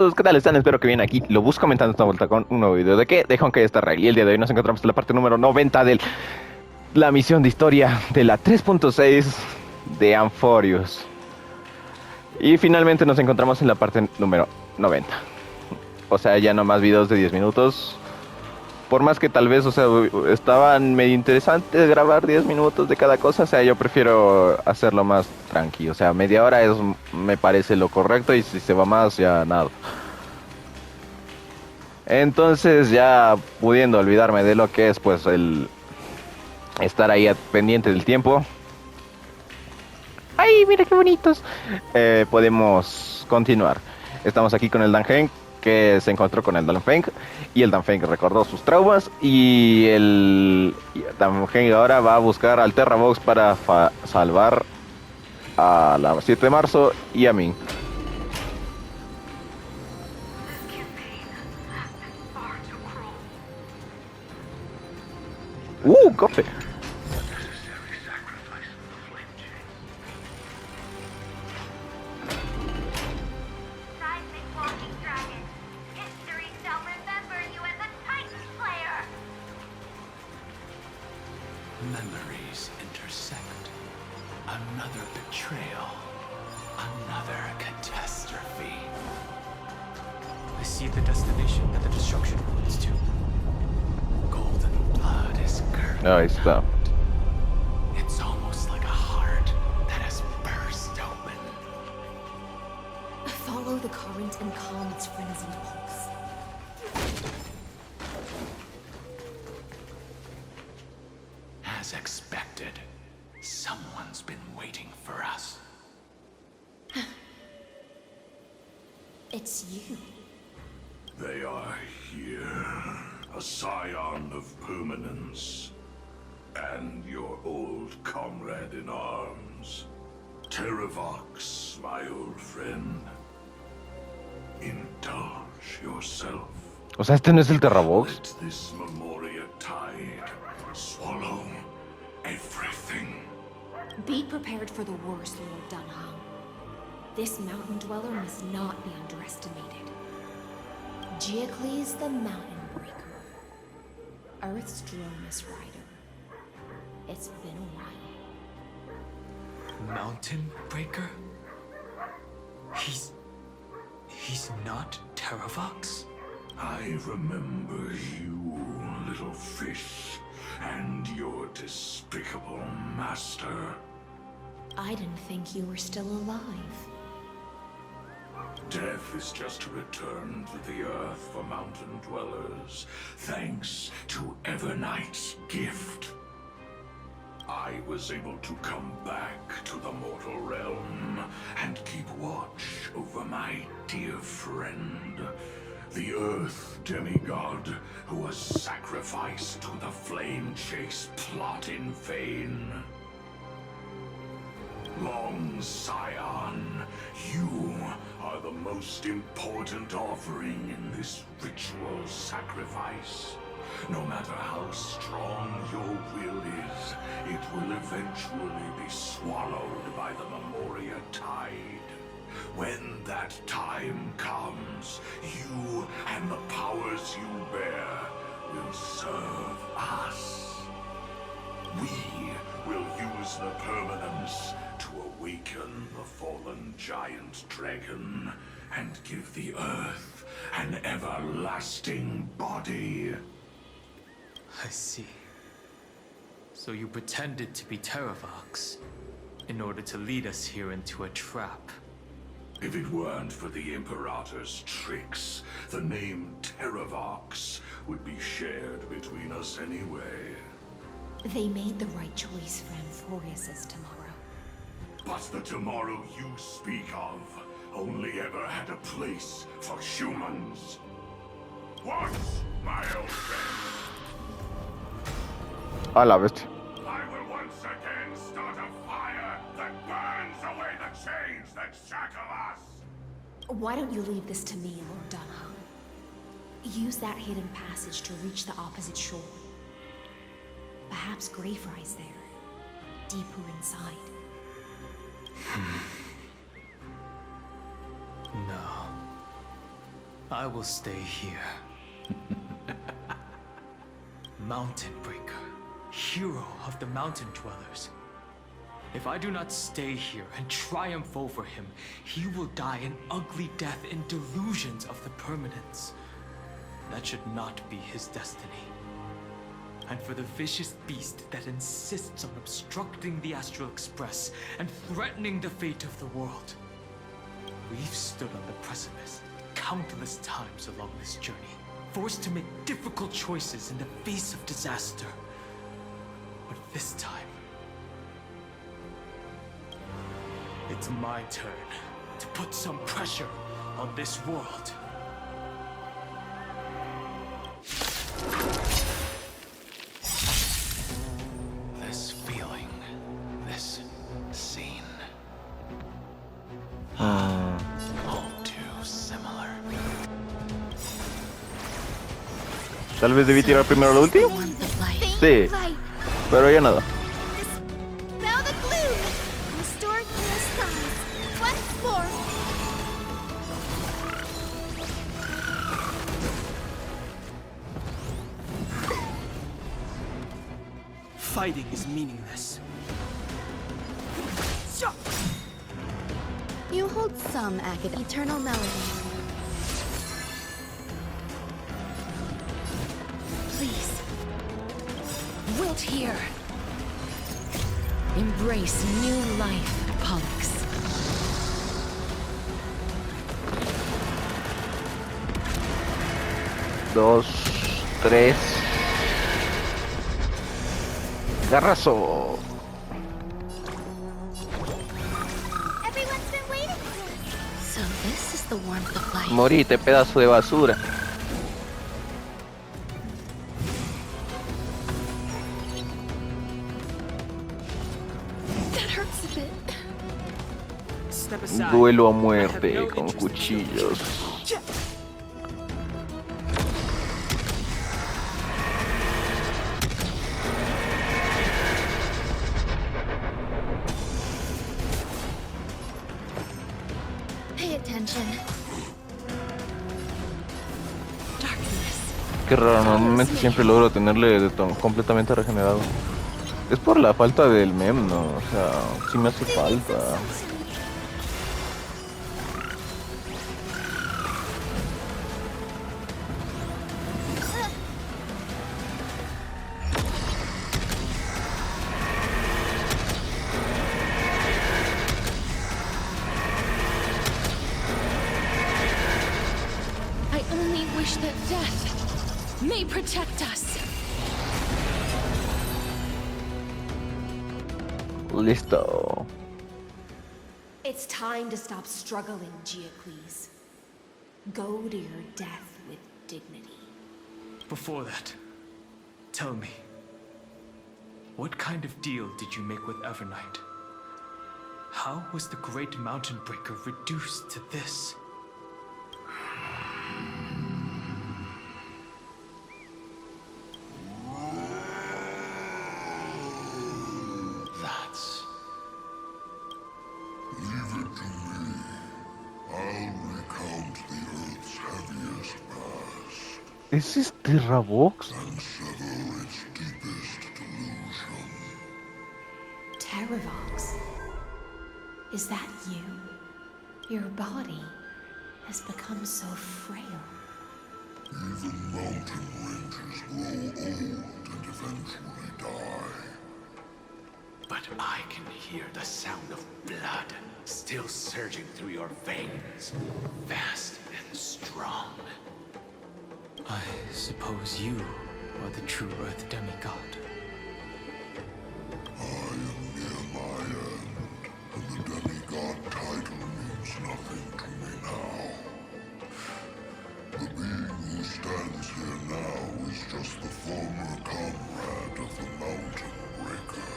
¿Qué tal están? Espero que bien aquí. Lo busco comentando esta vuelta con un nuevo video de qué, de Honkai Terrae. Y el día de hoy nos encontramos en la parte número 90 de la misión de historia de la 3.6 de Amphorius. Y finalmente nos encontramos en la parte número 90. O sea, ya no más videos de 10 minutos. Por más que tal vez, o sea, estaban medio interesantes grabar 10 minutos de cada cosa, o sea, yo prefiero hacerlo más tranqui. O sea, media hora me parece lo correcto y si se va más, ya nada. Entonces ya pudiendo olvidarme de lo que es pues el estar ahí pendiente del tiempo. ¡Ay, mira qué bonitos! Podemos continuar. Estamos aquí con el Danfeng, que se encontró con el Danfeng, y el Danfeng recordó sus traumas, y el Danfeng ahora va a buscar al Terrabox para salvar a la 7 de marzo y a mí. ¡Cofe! Memories intersect. Another betrayal. Another catastrophe. I see the destination that the destruction points to. Golden blood is Ahí gurgling está. out. It's almost like a heart that has burst open. Follow the current and calm its frenzied pulse. As expected, someone's been waiting for us. It's you. They are here, a scion of permanence, and your old comrade in arms. Terravox, my old friend. Indulge yourself. O sea, este no es el Terrabox. Let this Memoria tide swallow everything. Be prepared for the worst, Lord Dunham. This mountain dweller must not be underestimated. Giacles the Mountain Breaker. Earth's Dromus Rider. It's been a while. Mountain Breaker? He's not Terravox? I remember you, little fish, and your despicable master. I didn't think you were still alive. Death is just a return to the earth for mountain dwellers, thanks to Evernight's gift. I was able to come back to the mortal realm and keep watch over my dear friend, the Earth demigod who was sacrificed to the flame chase plot in vain. Long Scion, you are the most important offering in this ritual sacrifice. No matter how strong your will is, it will eventually be swallowed by the Memoria tide. When that time comes, you and the powers you bear will serve us. We will use the permanence to awaken the fallen giant dragon and give the earth an everlasting body. I see. So you pretended to be Terravox in order to lead us here into a trap. If it weren't for the Imperator's tricks, the name Terravox would be shared between us anyway. They made the right choice for Amphorius' tomorrow. But the tomorrow you speak of only ever had a place for humans. What, my old friend? A la bestia. I will once again start a fire that burns away the chains that shackle us. Why don't you leave this to me, Lord Dunham? Use that hidden passage to reach the opposite shore. Perhaps Greyfry's there, deeper inside. No. I will stay here. Mountain Breaker, hero of the mountain dwellers. If I do not stay here and triumph over him, he will die an ugly death in delusions of the permanence. That should not be his destiny. And for the vicious beast that insists on obstructing the Astral Express and threatening the fate of the world. We've stood on the precipice countless times along this journey, forced to make difficult choices in the face of disaster. But this time, it's my turn to put some pressure on this world. This feeling, this scene. All too similar. Tal vez debí tirar primero lo último. Sí, pero ya nada. Now the gloom! Restore clear skies. Once more! Fighting is meaningless. You hold some eternal melody. Please. Wilt here. Embrace new life, Pollux. 2, 3. Garrazo. Everyone's been waiting for us. So this is the warmth of life. Morite, pedazo de basura. That hurts a bit. Step aside. Duelo a I have muerte no con interest in cuchillos. Pay attention. Darkness. Qué raro, normalmente siempre logro tenerle completamente regenerado. Es por la falta del mem, ¿no? O sea, sí me hace falta. I only wish that death may protect us. Listo. It's time to stop struggling, Geocles. Go to your death with dignity. Before that, tell me, what kind of deal did you make with Evernight? How was the Great Mountain Breaker reduced to this? That's... Leave it to me. I'll recount the Earth's heaviest past ¿Es este Rabox? and sever its deepest delusion. Terravox. Is that you? Your body has become so frail. Even mountain ranges grow old and eventually die. But I can hear the sound of blood still surging through your veins, fast and strong. I suppose you are the true Earth demigod. I am near my end, and the demigod title means nothing to me now. The being who stands here now is just the former comrade of the Mountain Breaker,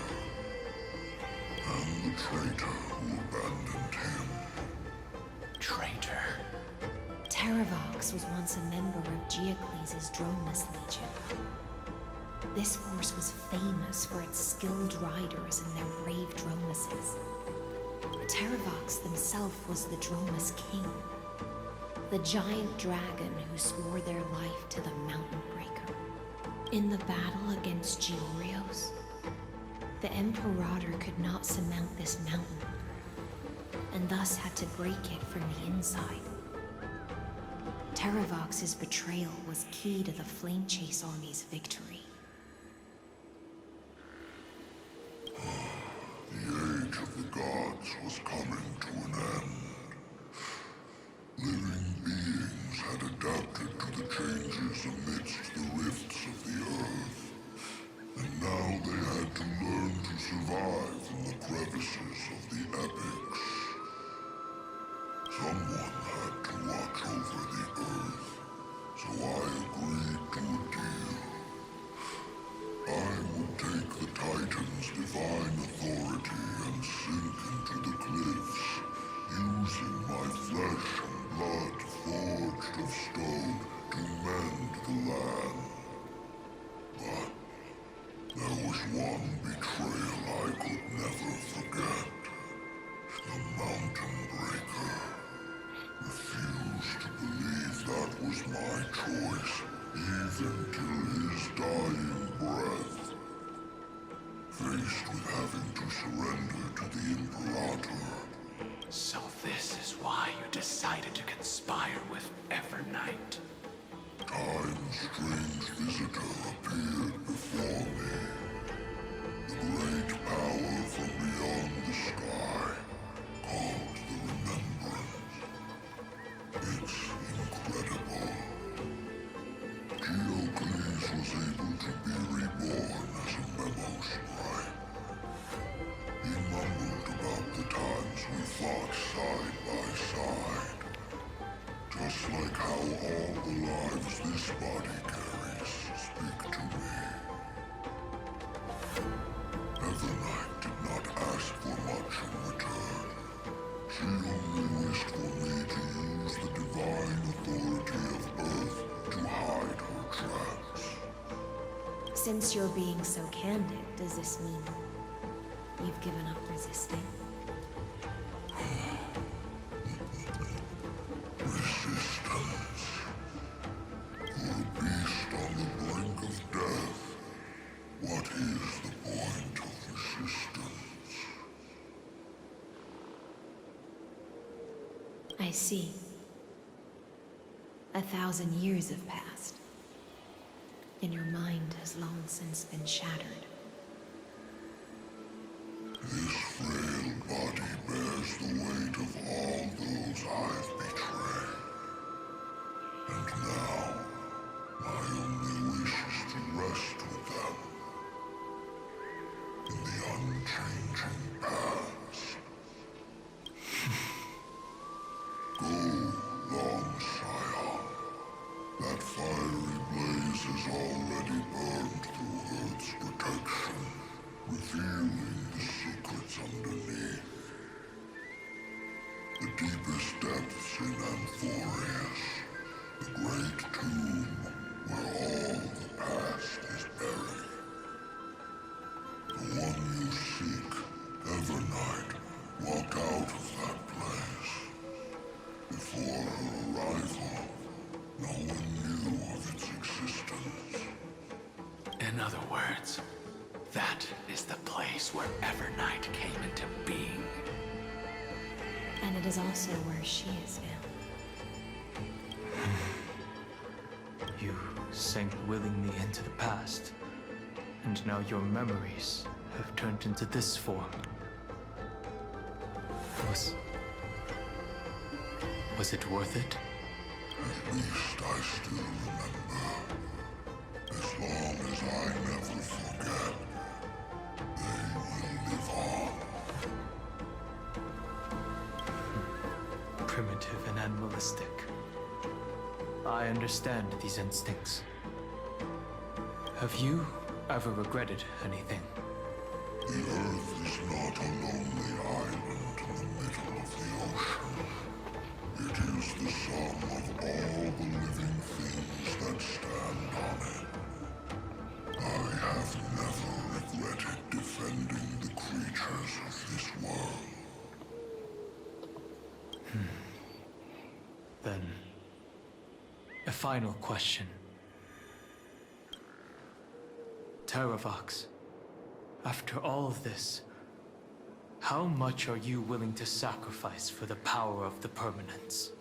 and the traitor who abandoned him. Traitor. Terravox was once a member of Geocles' Dromus Legion. This force was famous for its skilled riders and their brave Dromuses. Terravox himself was the Dromus King, The giant dragon who swore their life to the Mountain Breaker. In the battle against Georios, the Imperator could not surmount this mountain, and thus had to break it from the inside. Terravox's betrayal was key to the Flame Chase Army's victory. The age of the gods was coming to an end. Living beings had adapted to the changes amidst the rifts of the earth, and now they had to learn to survive in the crevices of the epics. Someone had to watch over the earth, so I agreed to a deal. I would take the Titan's divine authority and sink into the cliffs, using my flesh and blood forged of stone to mend the land. But there was one betrayal I could never forget. The Mountain Breaker refused to believe that was my choice, even till his dying breath. Faced with having to surrender to the Imperator. So this is why you decided to conspire with Evernight. Time's strange visitor appeared before me. The great power from beyond the sky, called the Remembrance. It's incredible. Geocles was able to be reborn as a memo scribe. He mumbled about the times we fought side by side. Just like how all the lives this body carries speak to me. Evernight did not ask for much in return. She only wished for me to use the divine authority of Earth to hide her tracks. Since you're being so candid, does this mean you've given up resisting? Resistance. For a beast on the brink of death, what is the point of resistance? I see. 1,000 years have passed, and your mind has long since been shattered. This frail body bears the weight of all those I've betrayed. And now, my only wish is to rest with them. In the unchanging past. Go, long Scion. That fiery blaze has already burned through Earth's protection, revealing the secrets underneath. The deepest depths in Amphorius, the great tomb where all the past is buried. The one you seek, Evernight, walked out of that place. Before her arrival, no one knew of its existence. In other words, that is the place where Evernight came into being. And it is also where she is now. You sank willingly into the past, and now your memories have turned into this form. Was it worth it? At least I still remember. As long as I never forget, they will live on. Primitive and animalistic. I understand these instincts. Have you ever regretted anything? The Earth is not a lonely island in the middle of the ocean. It is the sum of all the living things that stand on it. I have never regretted defending the creatures of this world. Then final question. Terravox, after all of this, how much are you willing to sacrifice for the power of the permanence?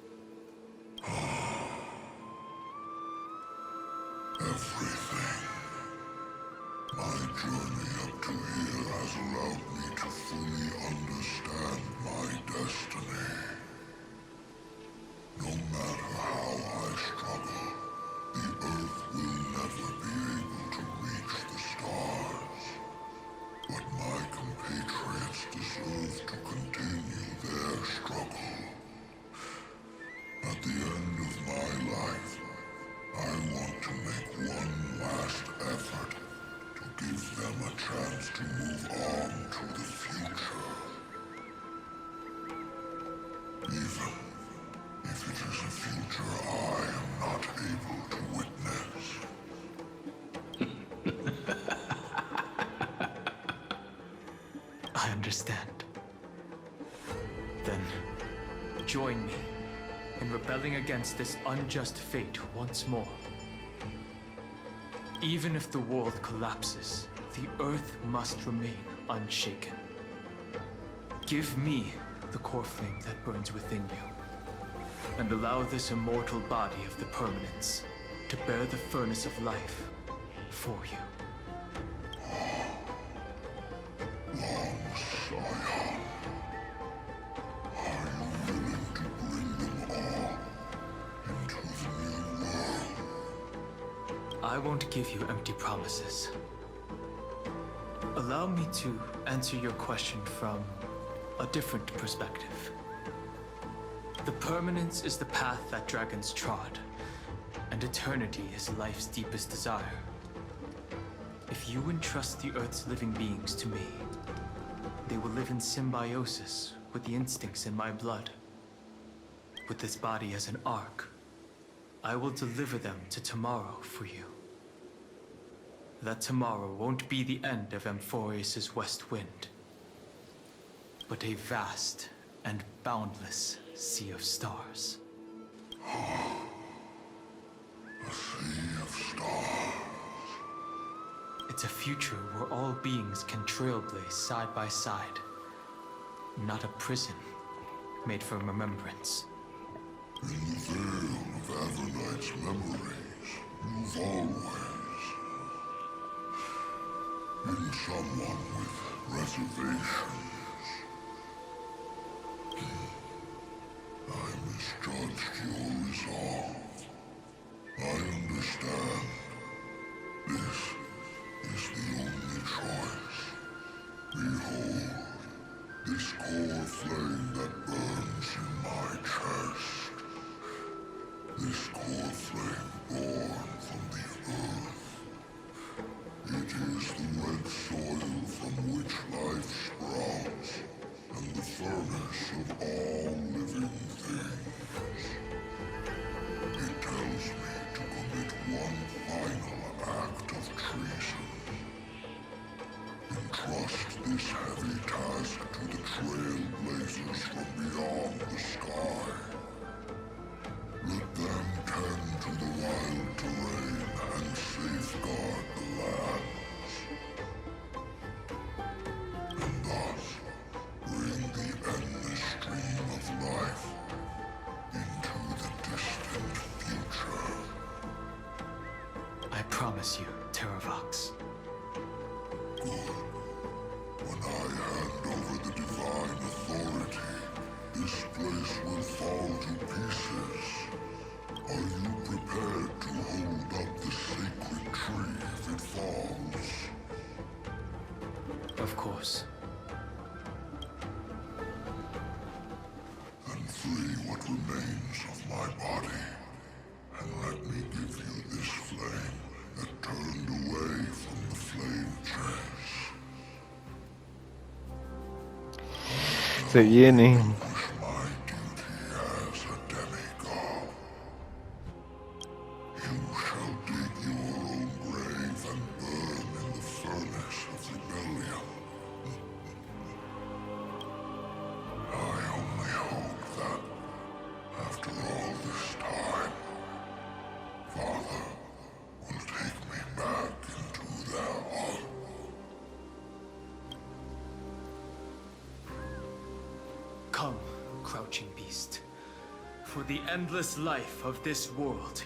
Everything. My journey up to here has allowed me to fully understand my destiny. No matter how I struggle, the Earth will never be able to reach the stars. But my compatriots deserve to continue their struggle. At the end of my life, I want to make one last effort to give them a chance to move on to the future. Even if it is a future I am not able to witness. I understand. Then, join me in rebelling against this unjust fate once more. Even if the world collapses, the Earth must remain unshaken. Give me the core flame that burns within you, and allow this immortal body of the permanence to bear the furnace of life for you. Long Scion, are you willing to bring them all into the new world? I won't give you empty promises. Allow me to answer your question from a different perspective. The permanence is the path that dragons trod, and eternity is life's deepest desire. If you entrust the Earth's living beings to me, they will live in symbiosis with the instincts in my blood. With this body as an ark, I will deliver them to tomorrow for you. That tomorrow won't be the end of Amphorius' west wind, but a vast and boundless sea of stars. A sea of stars. It's a future where all beings can trailblaze side by side. Not a prison made for remembrance. In the veil of Avernight's memories, you've always been someone with reservations. I misjudged your resolve. I understand. This is the only choice. Behold, this core flame that burns in my chest. This core flame born from the earth. It is the red soil from which life sprouts, and the furnace of all living things. It tells me to commit one final act of treason. Entrust this heavy task to the trailblazers from beyond the sky. Let them tend to the wild terrain and safeguard the lands. And thus bring the endless stream of life into the distant future. I promise you, Terravox. Good. When I hand over the divine authority, this place will fall to pieces. Are you prepared to hold up the sacred tree if it falls? Of course. Then free what remains of my body, and let me give you this flame that turned away from the flame chase. Se viene. Finish my duty as a demigod. You shall dig your own grave and burn in the furnace of rebellion. I only hope that, after all this time, Come, crouching beast, for the endless life of this world.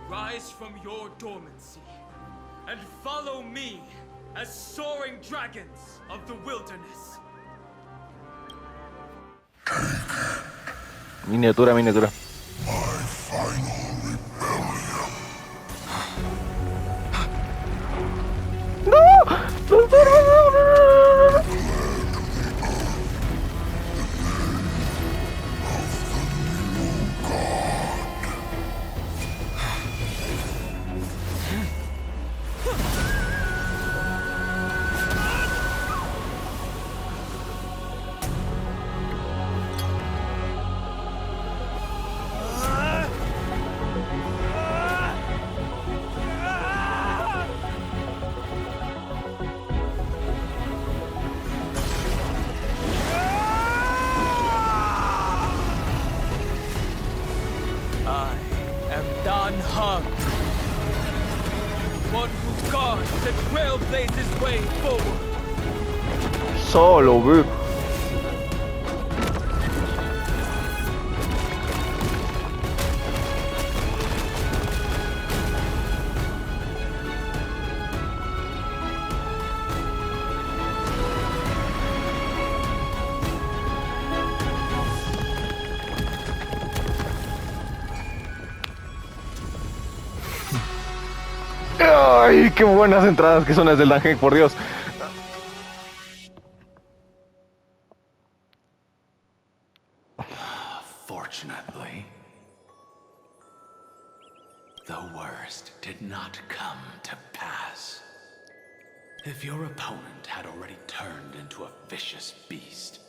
Rise from your dormancy and follow me as soaring dragons of the wilderness. Miniatura, miniatura. My final rebellion. One who guards and trailblazes way forward. Solo, bro. Ay, qué buenas entradas que son las del Dungeon, por Dios. Fortunately, the worst did not come to pass. If your opponent had already turned into a vicious beast,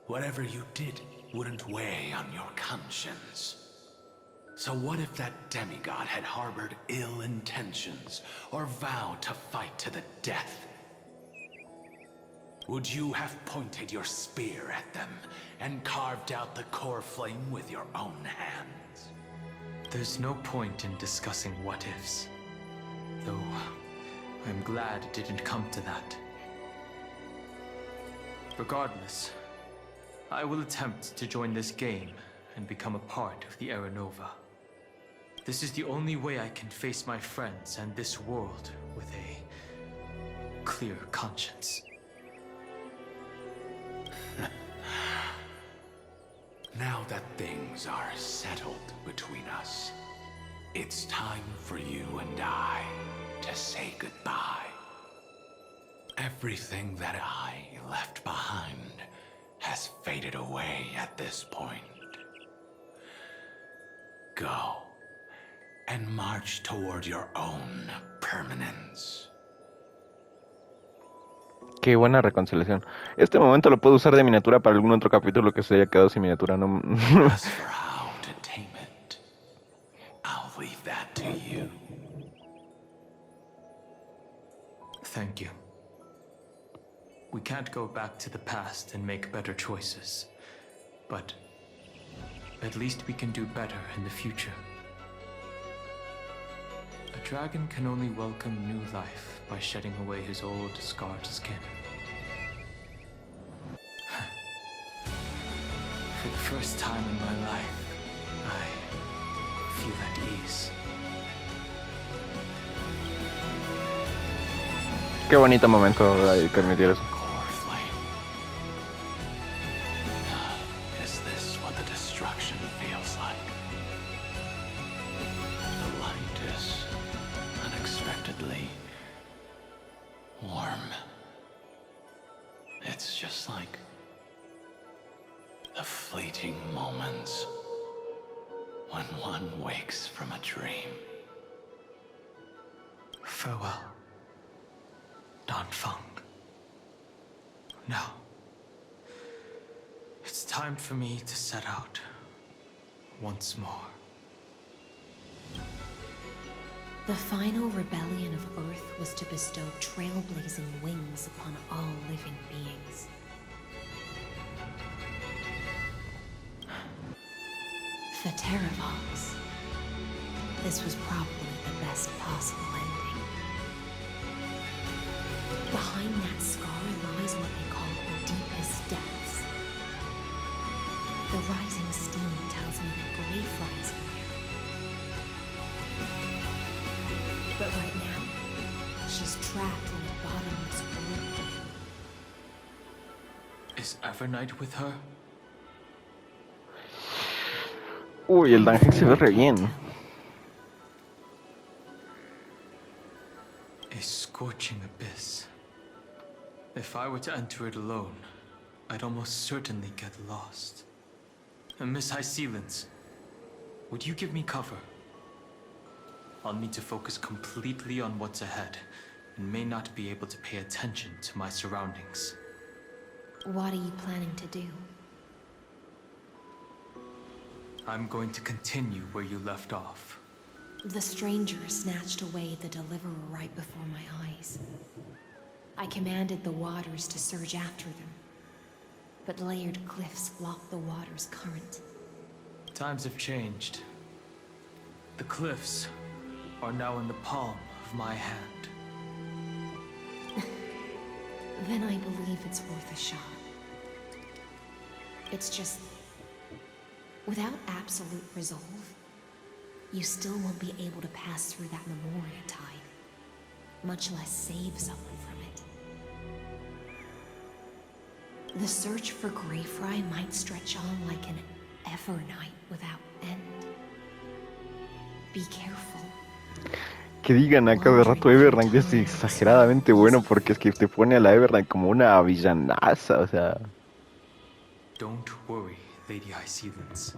whatever you did wouldn't weigh on your conscience. So what if that demigod had harbored ill intentions or vowed to fight to the death? Would you have pointed your spear at them and carved out the core flame with your own hands? There's no point in discussing what-ifs. Though, I'm glad it didn't come to that. Regardless, I will attempt to join this game and become a part of the Era Nova. This is the only way I can face my friends and this world with a clear conscience. Now that things are settled between us, it's time for you and I to say goodbye. Everything that I left behind has faded away at this point. Go and march toward your own permanence. Qué buena reconciliación. Este momento lo puedo usar de miniatura para algún otro capítulo que se haya quedado sin miniatura. No. As for how to tame it, I'll leave that to you. Thank you. We can't go back to the past and make better choices, but at least we can do better in the future. A dragon can only welcome new life by shedding away his old, scarred skin. For the first time in my life, I feel at ease. Qué bonito momento permitir eso. Core flame. Is this what the destruction feels like? The light is unexpectedly warm. It's just like the fleeting moments when one wakes from a dream. Farewell, Don Fung. Now, it's time for me to set out once more. The final rebellion of Earth was to bestow trailblazing wings upon all living beings. The Terravox. This was probably the best possible ending. Behind that scar lies what they call deepest depths. The rising steam tells me that Greyfly is in there. But right now, she's trapped in a bottomless pool. Is Evernight with her? Uy, el dungeon se ve re bien. A scorching abyss. If I were to enter it alone, I'd almost certainly get lost. And Miss High Sealants, would you give me cover? I'll need to focus completely on what's ahead, and may not be able to pay attention to my surroundings. What are you planning to do? I'm going to continue where you left off. The stranger snatched away the deliverer right before my eyes. I commanded the waters to surge after them, but layered cliffs blocked the water's current. Times have changed. The cliffs are now in the palm of my hand. Then I believe it's worth a shot. It's just, without absolute resolve, you still won't be able to pass through that Memoria tide, much less save someone from it. The search for Greyfry might stretch on like an Evernight without end. Be careful. Que digan a cada rato Evernight es exageradamente bueno porque es que te pone a la Evernight como una villanaza, o sea. Don't worry, Lady High Sealants.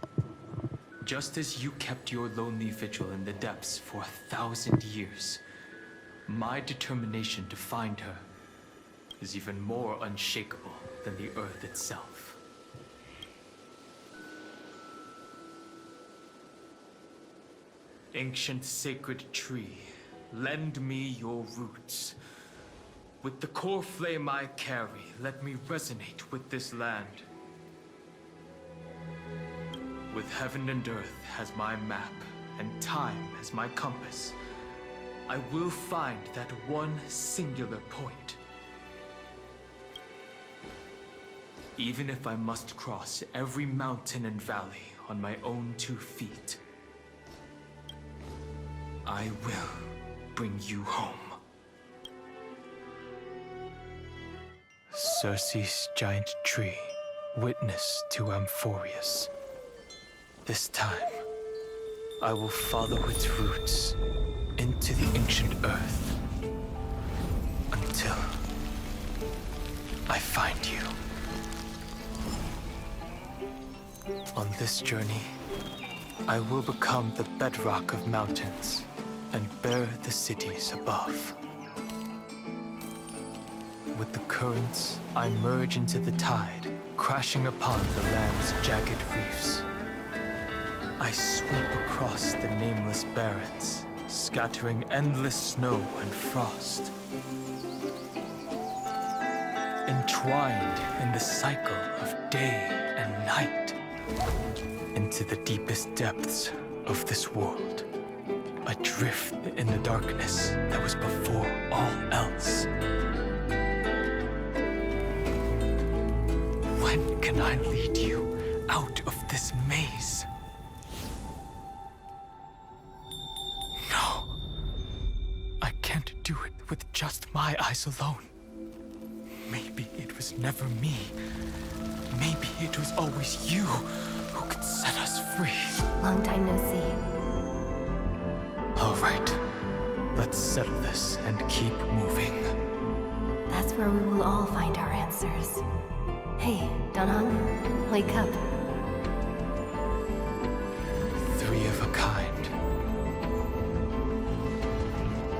Just as you kept your lonely vigil in the depths for 1,000 years, my determination to find her is even more unshakable than the earth itself. Ancient sacred tree, lend me your roots. With the core flame I carry, let me resonate with this land. With heaven and earth as my map, and time as my compass, I will find that one singular point. Even if I must cross every mountain and valley on my own 2 feet, I will bring you home. Circe's giant tree, witness to Amphorius. This time, I will follow its roots into the ancient earth until I find you. On this journey, I will become the bedrock of mountains and bear the cities above. With the currents, I merge into the tide, crashing upon the land's jagged reefs. I sweep across the nameless barrens, scattering endless snow and frost. Entwined in the cycle of day and night, into the deepest depths of this world, adrift in the darkness that was before all else. When can I lead you out of this maze? No, I can't do it with just my eyes alone. Maybe it was never me. Maybe it was always you who could set us free. Long time no see. All right, let's settle this and keep moving. That's where we will all find our answers. Hey, Danhang, wake up. 3 of a kind.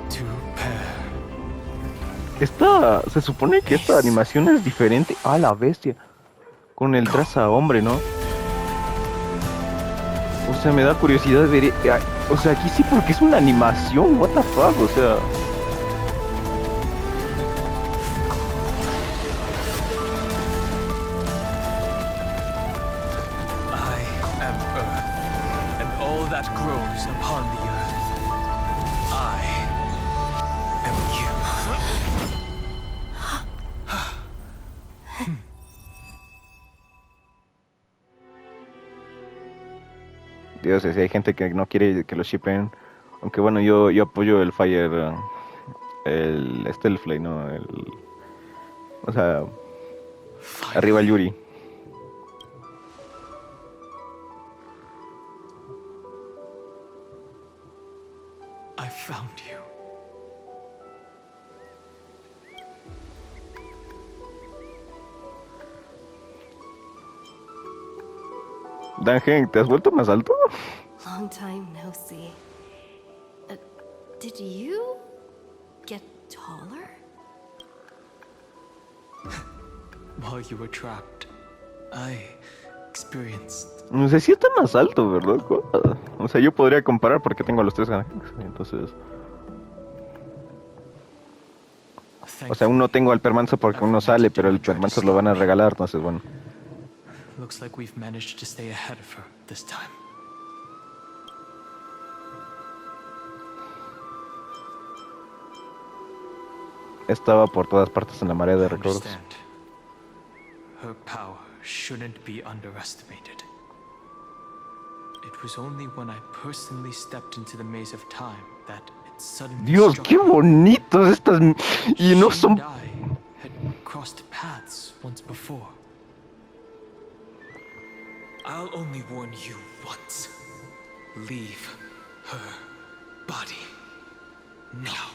2 pair. Se supone que esta animación es diferente a la bestia. Con el traza hombre, ¿no? O sea, me da curiosidad ver... O sea, aquí sí porque es una animación, what the fuck, o sea... I am Earth, and all that grows upon the earth. I am you. Dios, si hay gente que no quiere que lo shippen. Aunque bueno, yo apoyo el Fire, el Flay, ¿no? O sea, arriba el Yuri. I found you. Dangen, ¿te has vuelto más alto? Long time no see. Did you get taller? While you were trapped, I experienced. No sé si está más alto, ¿verdad? O sea, yo podría comparar porque tengo los tres Dangens, entonces... O sea, uno tengo al Permansor porque uno sale, pero el Permansor lo van a regalar, entonces bueno. Looks like we've managed to stay ahead of her this time. Estaba por todas partes en la marea de recuerdos. Understand. Her power shouldn't be underestimated. It was only when I personally stepped into the maze of time that it suddenly Dios, struck qué me. bonitos estas... Y no She son... and I had crossed paths once before. I'll only warn you once. Leave her body now.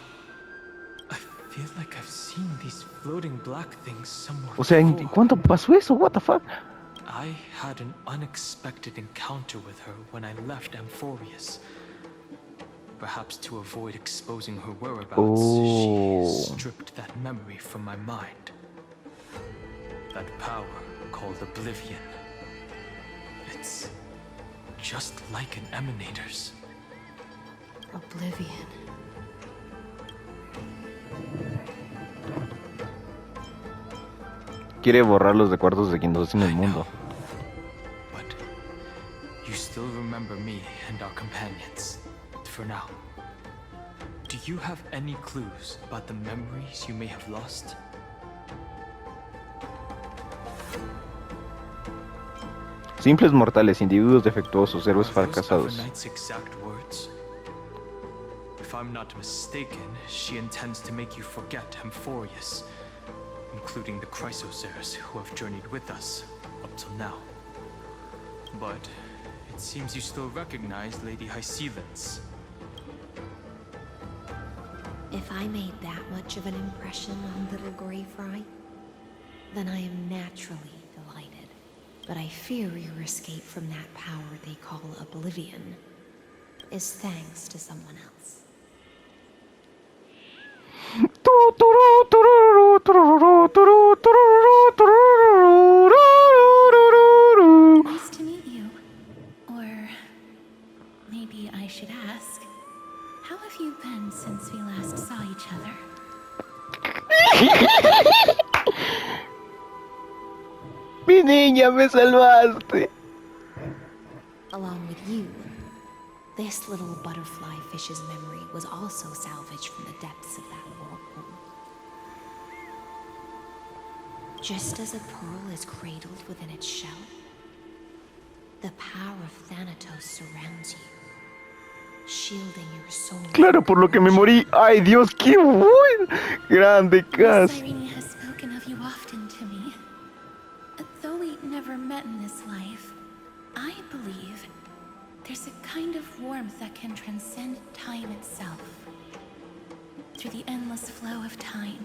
I feel like I've seen these floating black things somewhere O sea, ¿en before. cuánto pasó eso? What the fuck? I had an unexpected encounter with her when I left Amphorius. Perhaps to avoid exposing her whereabouts, Oh. she stripped that memory from my mind. That power called Oblivion. It's just like an Emanator's. Oblivion. Quiere borrar los recuerdos de quien nos en el mundo. But you still remember me and our companions, for now. Do you have any clues about the memories you may have lost? Simples mortales, individuos defectuosos, héroes Are those fracasados. Everknight's exact words? If I'm not mistaken, she intends to make you forget Amphorius, including the Chrysosaurs who have journeyed with us up till now. But it seems you still recognize Lady Hycelens. If I made that much of an impression on little Grey Fry, then I am naturally delighted. But I fear your escape from that power they call Oblivion is thanks to someone else. Nice to meet you. Or maybe I should ask, how have you been since we last saw each other? Mi niña, me salvaste. Along with you, this little butterfly fish's memory was also salvaged from the depths of that whirlpool. Just as a pearl is cradled within its shell, the power of Thanatos surrounds you, shielding your soul. Claro, por lo que me morí. Ay, Dios, qué bueno. Grande, Cas. Irene has spoken of you often to me. Though we never met in this life, I believe there's a kind of warmth that can transcend time itself. Through the endless flow of time,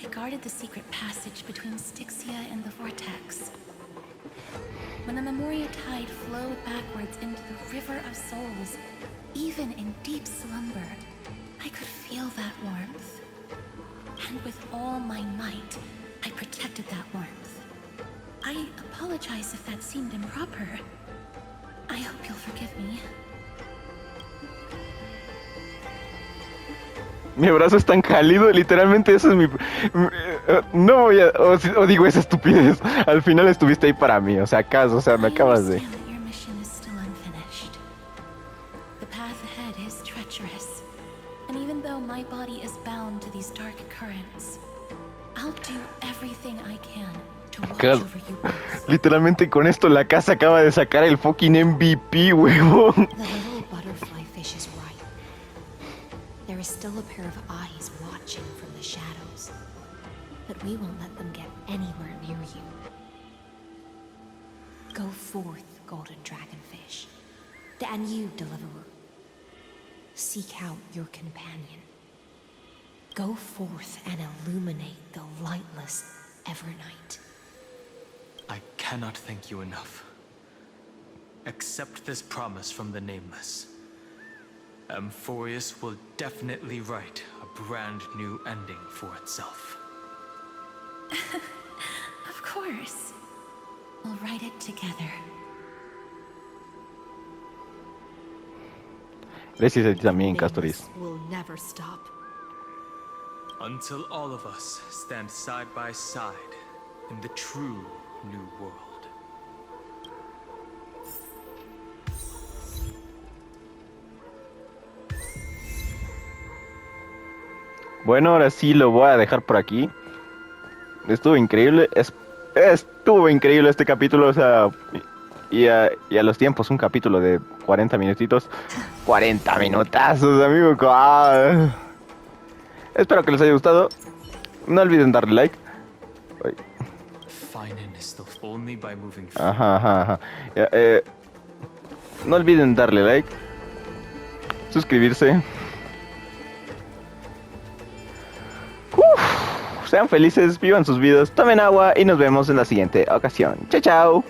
I guarded the secret passage between Styxia and the Vortex. When the Memoria Tide flowed backwards into the River of Souls, even in deep slumber, I could feel that warmth. And with all my might, I protected that warmth. I apologize if that seemed improper. I hope you'll forgive me. Mi abrazo es tan cálido, literalmente eso es mi... No voy a... O digo esa estupidez. Al final estuviste ahí para mí, o sea, Cas, o sea, me acabas de... I understand that your mission is still unfinished. The path ahead is treacherous, and even though my body is bound to these dark currents, I'll do everything I can to watch Claro. over you both. Literalmente con esto la casa acaba de sacar el fucking MVP, huevón. The little butterfly fish is right. There is still a pair of eyes watching from the shadows. But we won't let them get anywhere near you. Go forth, golden dragonfish. And you, deliverer. Seek out your companion. Go forth and illuminate the lightless Evernight. I cannot thank you enough. Accept this promise from the Nameless. Amphorius will definitely write a brand new ending for itself. Of course. We'll write it together. Gracias a ti también, Castorice. Will never stop. Until all of us stand side by side in the true new world. Bueno, ahora sí lo voy a dejar por aquí. Estuvo increíble. Estuvo increíble este capítulo. O sea, y a los tiempos, un capítulo de 40 minutitos. 40 minutazos, amigo. Espero que les haya gustado. No olviden darle like. Ay. Finan is the only by moving Ajá. Ya, no olviden darle like. Suscribirse. Sean felices, vivan sus vidas, tomen agua y nos vemos en la siguiente ocasión. Chao, chao.